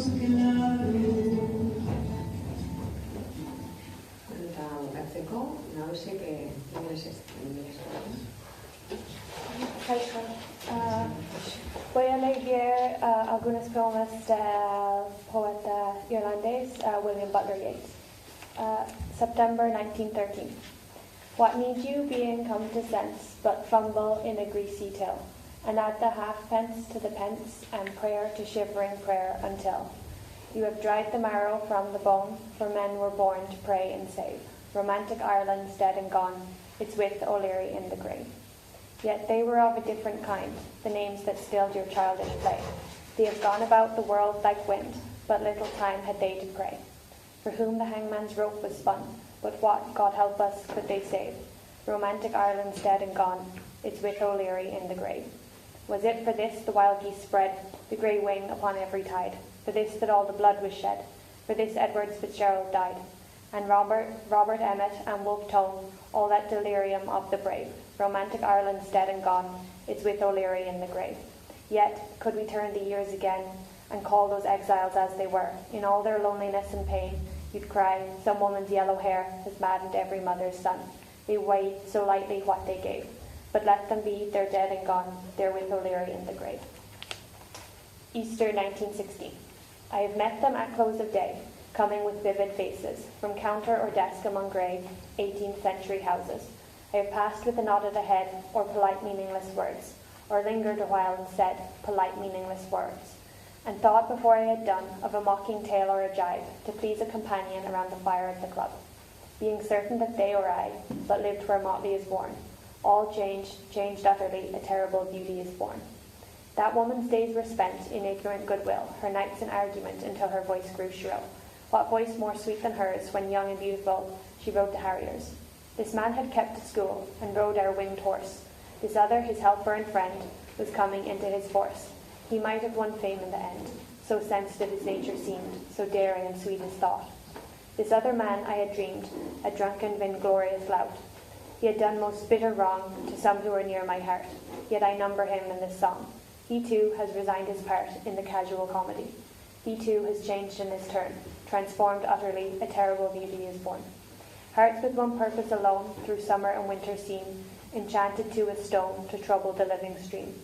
Eta bukatzeko, nahusik ingelesez. Voy a leer algunos poemas del poeta irlandés William Butler Yeats. September 1913. What need you, being come to sense, but fumble in a greasy till, and add the halfpence to the pence, and prayer to shivering prayer until you have dried the marrow from the bone, for men were born to pray and save. Romantic Ireland's dead and gone, it's with O'Leary in the grave. Yet they were of a different kind, the names that stilled your childish play. They have gone about the world like wind, but little time had they to pray. For whom the hangman's rope was spun, but what, God help us, could they save? Romantic Ireland's dead and gone, it's with O'Leary in the grave. Was it for this the wild geese spread the grey wing upon every tide? For this that all the blood was shed? For this Edward Fitzgerald died? And Robert Emmet and Wolfe Tone, all that delirium of the brave. Romantic Ireland's dead and gone, it's with O'Leary in the grave. Yet, could we turn the years again, and call those exiles as they were, in all their loneliness and pain, you'd cry, some woman's yellow hair has maddened every mother's son. They weighed so lightly what they gave. But let them be, they're dead and gone, they're with O'Leary in the grave. Easter 1916. I have met them at close of day, coming with vivid faces, from counter or desk among grey 18th century houses. I have passed with a nod of the head, or polite meaningless words, or lingered a while and said polite meaningless words, and thought before I had done of a mocking tale or a jibe, to please a companion around the fire at the club, being certain that they or I but lived where motley is born. All changed utterly, a terrible beauty is born. That woman's days were spent in ignorant goodwill, her nights in argument until her voice grew shrill. What voice more sweet than hers, when young and beautiful she rode the harriers? This man had kept to school, and rode our winged horse. This other, his helper and friend, was coming into his force. He might have won fame in the end, so sensitive his nature seemed, so daring and sweet his thought. This other man I had dreamed, a drunken, vainglorious lout. He had done most bitter wrong to some who were near my heart, yet I number him in this song. He too has resigned his part in the casual comedy. He too has changed in his turn, transformed utterly, a terrible beauty is born. Hearts with one purpose alone, through summer and winter seem, enchanted to a stone to trouble the living stream.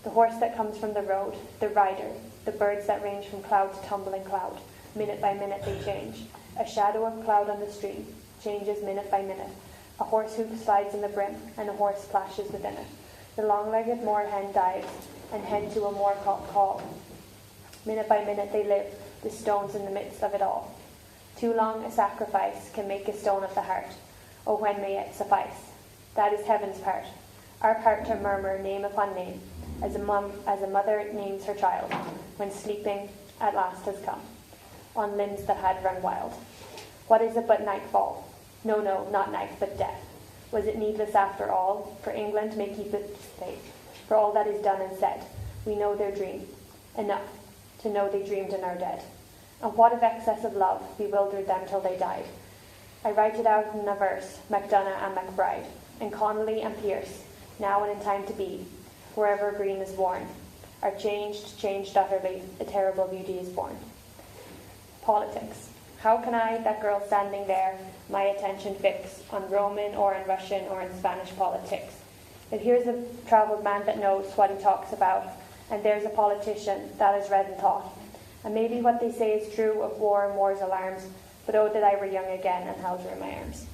The horse that comes from the road, the rider, the birds that range from cloud to tumbling cloud, minute by minute they change. A shadow of cloud on the stream changes minute by minute. A horse hoof slides in the brim, and a horse splashes within it. The long-legged moorhen dives, and hen to a moorcock call. Minute by minute they live, the stones in the midst of it all. Too long a sacrifice can make a stone of the heart. Oh, when may it suffice? That is heaven's part. Our part to murmur name upon name, as a mother names her child, when sleeping at last has come, on limbs that had run wild. What is it but nightfall? No, not night, but death. Was it needless after all? For England may keep it safe. For all that is done and said, we know their dream. Enough to know they dreamed and are dead. And what if excess of love bewildered them till they died? I write it out in a verse, Macdonough and Macbride, and Connolly and Pierce, now and in time to be, wherever green is worn, are changed utterly, a terrible beauty is born. Politics. How can I, that girl standing there, my attention fix on Roman or in Russian or in Spanish politics? But here's a travelled man that knows what he talks about, and there's a politician that has read and thought. And maybe what they say is true of war and war's alarms, but oh that I were young again and held her in my arms.